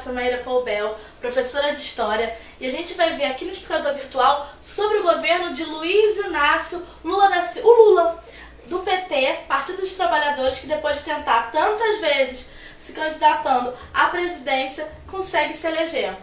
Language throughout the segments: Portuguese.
sou Maíra Poubel, professora de História, e a gente vai ver aqui no Explicador Virtual sobre o governo de Luiz Inácio Lula da Silva, o Lula, do PT, Partido dos Trabalhadores, que depois de tentar tantas vezes se candidatando à presidência, consegue se eleger.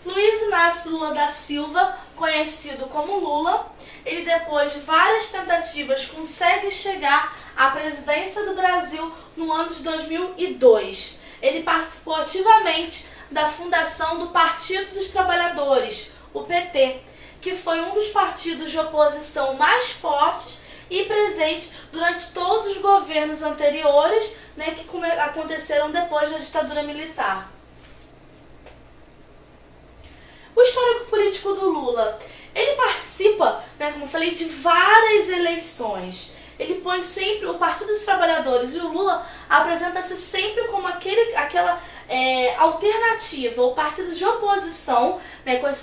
Luiz Inácio Lula da Silva, conhecido como Lula, ele depois de várias tentativas consegue chegar à presidência do Brasil no ano de 2002. Ele participou ativamente da fundação do Partido dos Trabalhadores, o PT, que foi um dos partidos de oposição mais fortes e presentes durante todos os governos anteriores, que aconteceram depois da ditadura militar. O histórico político do Lula, ele participa, como eu falei, de várias eleições. Ele põe sempre o Partido dos Trabalhadores e o Lula apresenta-se sempre como aquela alternativa, o partido de oposição,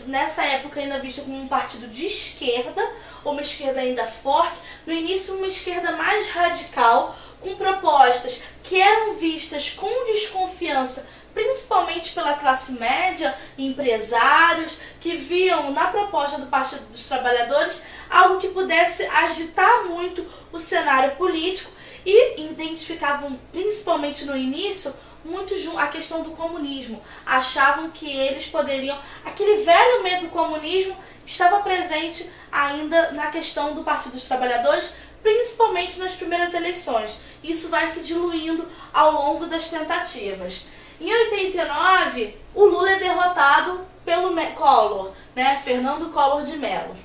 nessa época ainda visto como um partido de esquerda, uma esquerda ainda forte, no início uma esquerda mais radical, com propostas que eram vistas com desconfiança, principalmente pela classe média, empresários, que viam na proposta do Partido dos Trabalhadores algo que pudesse agitar muito o cenário político e identificavam, principalmente no início, muito a questão do comunismo. Achavam que eles poderiam... Aquele velho medo do comunismo estava presente ainda na questão do Partido dos Trabalhadores, principalmente nas primeiras eleições. Isso vai se diluindo ao longo das tentativas. Em 89, o Lula é derrotado pelo Collor, Fernando Collor de Mello.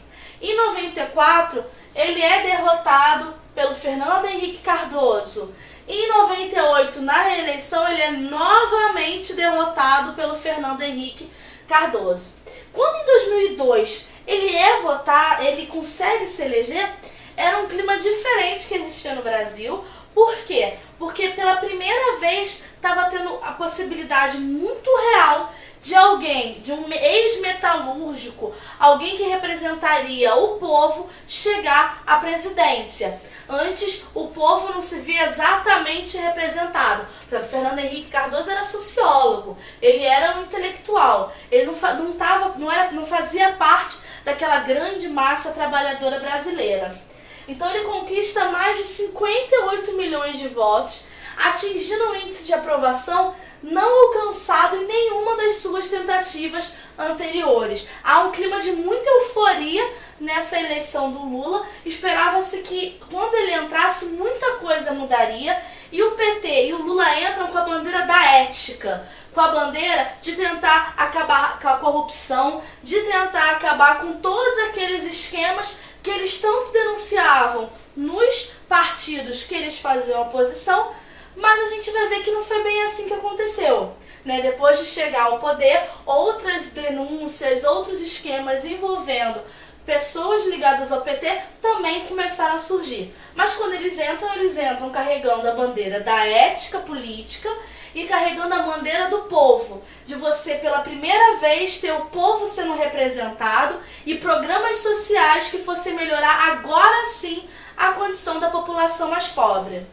Em 94, ele é derrotado pelo Fernando Henrique Cardoso. Em 98, na reeleição, ele é novamente derrotado pelo Fernando Henrique Cardoso. Quando em 2002 ele consegue se eleger, era um clima diferente que existia no Brasil. Por quê? Porque pela primeira vez estava tendo a possibilidade muito real de alguém, de um ex-metalúrgico, alguém que representaria o povo, chegar à presidência. Antes, o povo não se via exatamente representado. Fernando Henrique Cardoso era sociólogo, ele era um intelectual, ele não fazia parte daquela grande massa trabalhadora brasileira. Então ele conquista mais de 58 milhões de votos, atingindo um índice de aprovação não alcançado em nenhuma das suas tentativas anteriores. Há um clima de muita euforia nessa eleição do Lula. Esperava-se que quando ele entrasse muita coisa mudaria, e o PT e o Lula entram com a bandeira da ética, com a bandeira de tentar acabar com a corrupção, de tentar acabar com todos aqueles esquemas que eles tanto denunciavam nos partidos que eles faziam oposição, mas a gente vai ver que não foi bem assim que aconteceu. Depois de chegar ao poder, outras denúncias, outros esquemas envolvendo pessoas ligadas ao PT também começaram a surgir. Mas quando eles entram carregando a bandeira da ética política e carregando a bandeira do povo, de você pela primeira vez ter o povo sendo representado e programas sociais que fossem melhorar agora sim a condição da população mais pobre.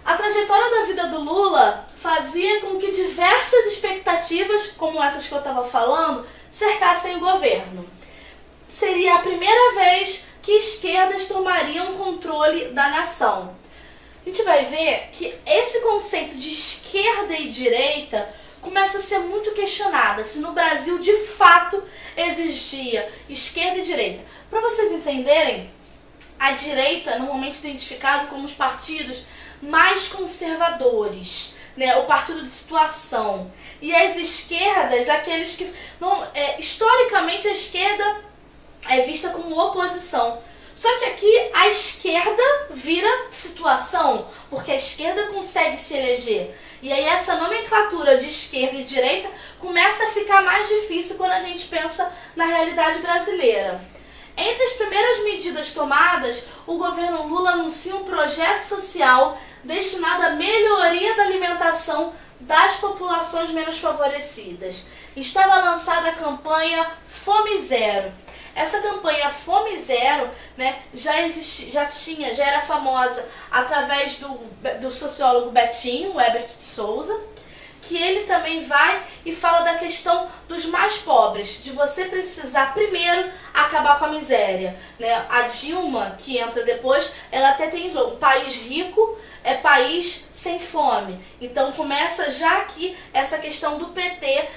A trajetória da vida do Lula fazia com que diversas expectativas, como essas que eu estava falando, cercassem o governo. Seria a primeira vez que esquerdas tomariam controle da nação. A gente vai ver que esse conceito de esquerda e direita começa a ser muito questionado, se no Brasil de fato existia esquerda e direita. Para vocês entenderem, a direita normalmente identificada como os partidos mais conservadores, o partido de situação, e as esquerdas, aqueles que historicamente a esquerda é vista como oposição. Só que aqui a esquerda vira situação, porque a esquerda consegue se eleger. E aí essa nomenclatura de esquerda e direita começa a ficar mais difícil quando a gente pensa na realidade brasileira. Entre as primeiras medidas tomadas, o governo Lula anuncia um projeto social destinado à melhoria da alimentação das populações menos favorecidas. Estava lançada a campanha Fome Zero. Essa campanha Fome Zero, né, já era famosa através do sociólogo Betinho, o Herbert de Souza, que ele também vai e fala da questão dos mais pobres, de você precisar primeiro acabar com a miséria, né? A Dilma, que entra depois, ela até tem um país rico é país sem fome. Então começa já aqui essa questão do PT,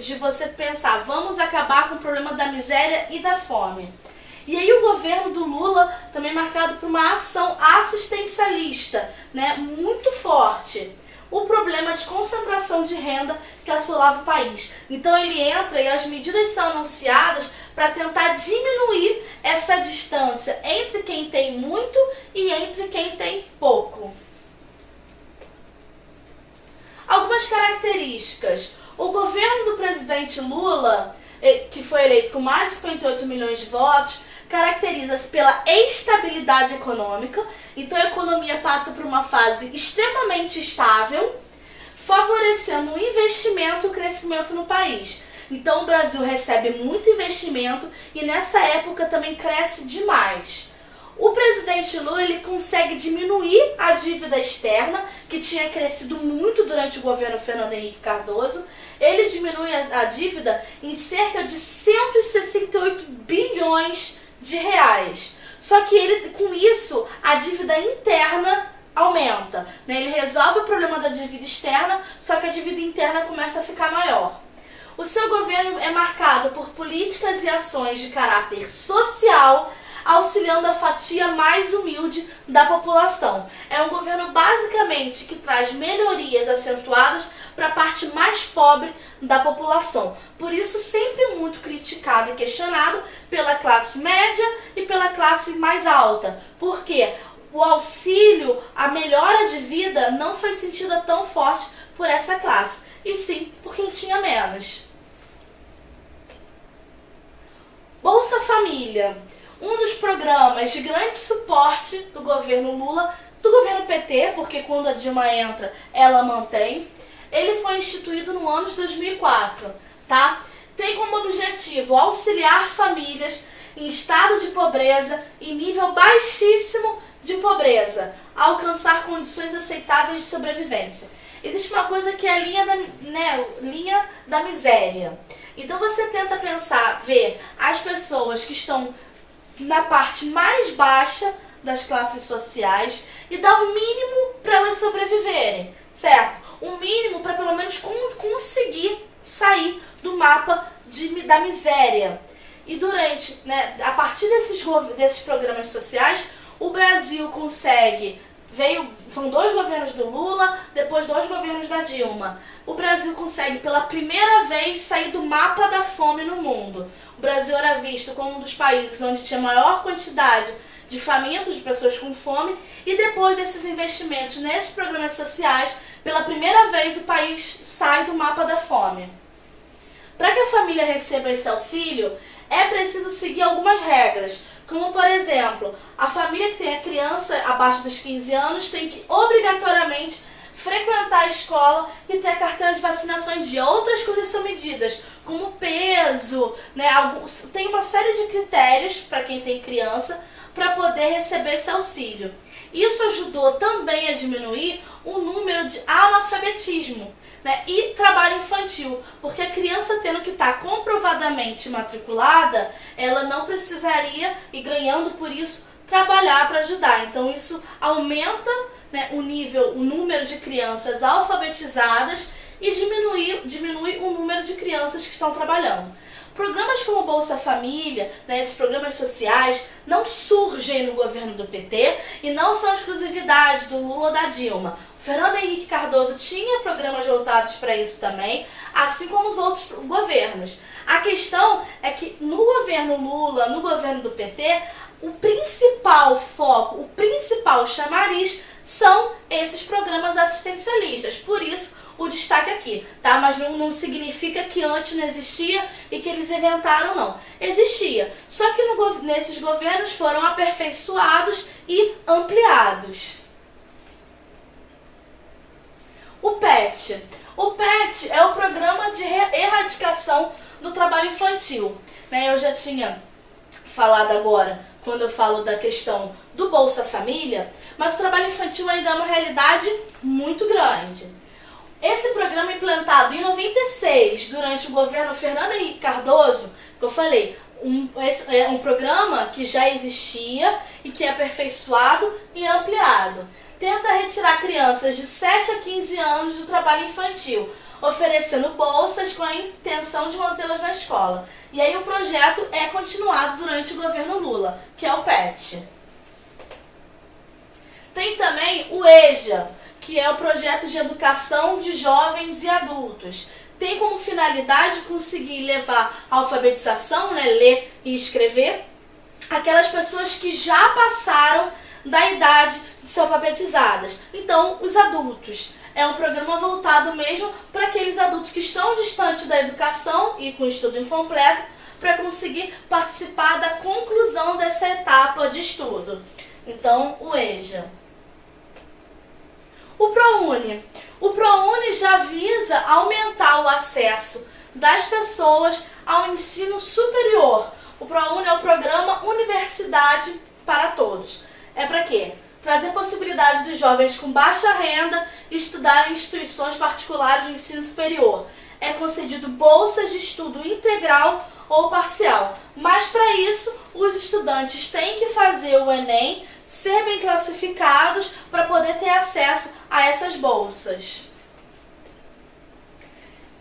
de você pensar, vamos acabar com o problema da miséria e da fome. E aí o governo do Lula também marcado por uma ação assistencialista, né, muito forte. O problema de concentração de renda que assolava o país. Então ele entra e as medidas são anunciadas para tentar diminuir essa distância entre quem tem muito e entre quem tem pouco. Algumas características. O governo do presidente Lula, que foi eleito com mais de 58 milhões de votos, caracteriza-se pela estabilidade econômica. Então a economia passa por uma fase extremamente estável, favorecendo o investimento e o crescimento no país. Então o Brasil recebe muito investimento e nessa época também cresce demais. O presidente Lula ele consegue diminuir a dívida externa, que tinha crescido muito durante o governo Fernando Henrique Cardoso. Ele diminui a dívida em cerca de 168 bilhões de reais. Só que com isso, a dívida interna aumenta, né? Ele resolve o problema da dívida externa, só que a dívida interna começa a ficar maior. O seu governo é marcado por políticas e ações de caráter social, auxiliando a fatia mais humilde da população. É um governo basicamente que traz melhorias acentuadas para a parte mais pobre da população. Por isso sempre muito criticado e questionado pela classe média e pela classe mais alta. Porque o auxílio, a melhora de vida não foi sentida tão forte por essa classe, e sim por quem tinha menos. Bolsa Família. Um dos programas de grande suporte do governo Lula, do governo PT, porque quando a Dilma entra, ela mantém. Ele foi instituído no ano de 2004, tá? Tem como objetivo auxiliar famílias em estado de pobreza e nível baixíssimo de pobreza, a alcançar condições aceitáveis de sobrevivência. Existe uma coisa que é a linha da miséria. Então você tenta pensar, ver as pessoas que estão na parte mais baixa das classes sociais e dar o mínimo para elas sobreviverem, certo? O mínimo para pelo menos conseguir sair do mapa da miséria. E a partir desses programas sociais, o Brasil consegue, são 2 governos do Lula, depois 2 governos da Dilma. O Brasil consegue pela primeira vez sair do mapa da fome no mundo. O Brasil era visto como um dos países onde tinha maior quantidade de famintos, de pessoas com fome, e depois desses investimentos nesses programas sociais, pela primeira vez o país sai do mapa da fome. Para que a família receba esse auxílio, é preciso seguir algumas regras, como por exemplo, a família que tem a criança abaixo dos 15 anos tem que obrigatoriamente frequentar a escola e ter a carteira de vacinação em dia. Outras coisas são medidas, como peso, né? Tem uma série de critérios para quem tem criança para poder receber esse auxílio. Isso ajudou também a diminuir o número de analfabetismo, né, e trabalho infantil, porque a criança tendo que estar comprovadamente matriculada, ela não precisaria, e ganhando por isso, trabalhar para ajudar. Então isso aumenta, né, o número de crianças alfabetizadas e diminui o número de crianças que estão trabalhando. Programas como Bolsa Família, né, esses programas sociais, não surgem no governo do PT e não são exclusividade do Lula ou da Dilma. Fernando Henrique Cardoso tinha programas voltados para isso também, assim como os outros governos. A questão é que no governo Lula, no governo do PT, o principal foco, o principal chamariz são esses programas assistencialistas. Por isso, o destaque aqui, tá? Mas não significa que antes não existia e que eles inventaram, não. Existia, só que nesses governos foram aperfeiçoados e ampliados. O PET. O PET é o Programa de Erradicação do Trabalho Infantil. Eu já tinha falado agora quando eu falo da questão do Bolsa Família, mas o trabalho infantil ainda é uma realidade muito grande. Esse programa implantado em 96, durante o governo Fernando Henrique Cardoso, que eu falei, esse é um programa que já existia e que é aperfeiçoado e ampliado. Tenta retirar crianças de 7 a 15 anos do trabalho infantil, oferecendo bolsas com a intenção de mantê-las na escola. E aí o projeto é continuado durante o governo Lula, que é o PET. Tem também o EJA, que é o Projeto de Educação de Jovens e Adultos. Tem como finalidade conseguir levar a alfabetização, né, ler e escrever, aquelas pessoas que já passaram da idade de ser alfabetizadas. Então, os adultos. É um programa voltado mesmo para aqueles adultos que estão distantes da educação e com estudo incompleto, para conseguir participar da conclusão dessa etapa de estudo. Então, o EJA. O ProUni. O ProUni já visa aumentar o acesso das pessoas ao ensino superior. O ProUni é o programa Universidade para Todos. É para quê? Trazer possibilidade dos jovens com baixa renda estudar em instituições particulares de ensino superior. É concedido bolsas de estudo integral ou parcial. Mas para isso, os estudantes têm que fazer o Enem, ser bem classificados para poder ter acesso a essas bolsas.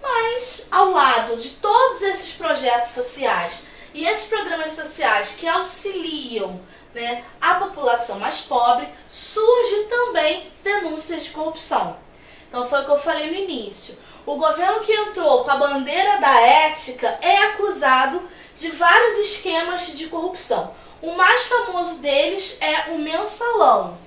Mas, ao lado de todos esses projetos sociais e esses programas sociais que auxiliam, né, a população mais pobre, surge também denúncias de corrupção. Então foi o que eu falei no início. O governo que entrou com a bandeira da ética é acusado de vários esquemas de corrupção. O mais famoso deles é o mensalão.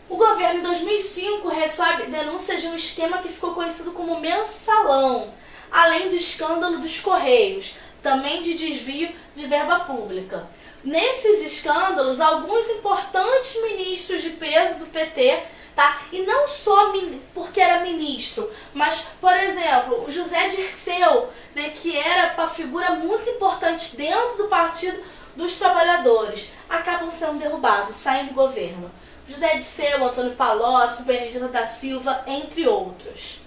O governo em 2005 recebe denúncias de um esquema que ficou conhecido como mensalão, além do escândalo dos Correios, também de desvio de verba pública. Nesses escândalos, alguns importantes ministros de peso do PT, tá? E não só porque era ministro, mas, por exemplo, o José Dirceu, né, que era uma figura muito importante dentro do Partido dos Trabalhadores, acabam sendo derrubados, saem do governo. José Dirceu, Antônio Palocci, Benedita da Silva, entre outros.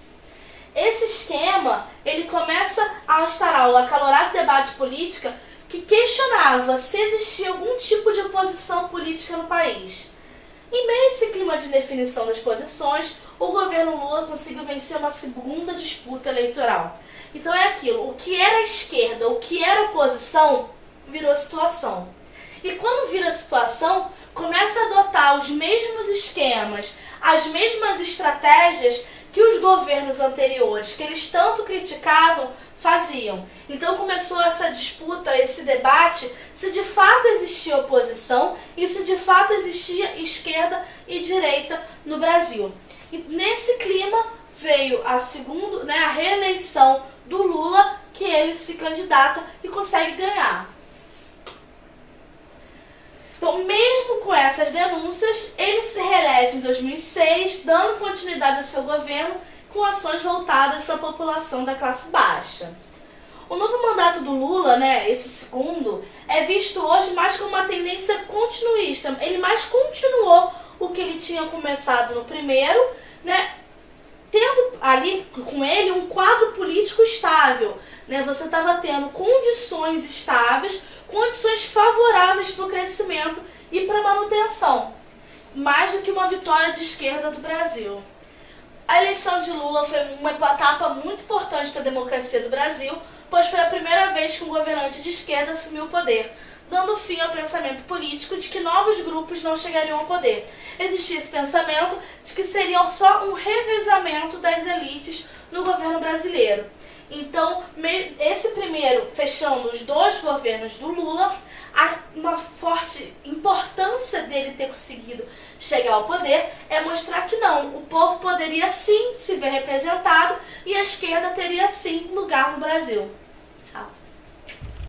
Esse esquema, ele começa a instaurar o acalorado debate político que questionava se existia algum tipo de oposição política no país. Em meio a esse clima de definição das posições, o governo Lula conseguiu vencer uma segunda disputa eleitoral. Então é aquilo, o que era esquerda, o que era oposição, virou situação. E quando vira situação, começa a adotar os mesmos esquemas, as mesmas estratégias que os governos anteriores, que eles tanto criticavam, faziam. Então começou essa disputa, esse debate, se de fato existia oposição e se de fato existia esquerda e direita no Brasil. E nesse clima veio a reeleição do Lula, que ele se candidata e consegue ganhar. Então, mesmo com essas denúncias, ele se reelege em 2006, dando continuidade ao seu governo com ações voltadas para a população da classe baixa. O novo mandato do Lula, né, esse segundo, é visto hoje mais como uma tendência continuista. Ele mais continuou o que ele tinha começado no primeiro, né, tendo ali com ele um quadro político estável. Né, você estava tendo condições estáveis, condições favoráveis para o crescimento e para a manutenção, mais do que uma vitória de esquerda do Brasil. A eleição de Lula foi uma etapa muito importante para a democracia do Brasil, pois foi a primeira vez que um governante de esquerda assumiu o poder, dando fim ao pensamento político de que novos grupos não chegariam ao poder. Existia esse pensamento de que seria só um revezamento das elites no governo brasileiro. Então, esse primeiro, fechando os dois governos do Lula, há uma forte importância dele ter conseguido chegar ao poder é mostrar que não, o povo poderia sim se ver representado e a esquerda teria sim lugar no Brasil.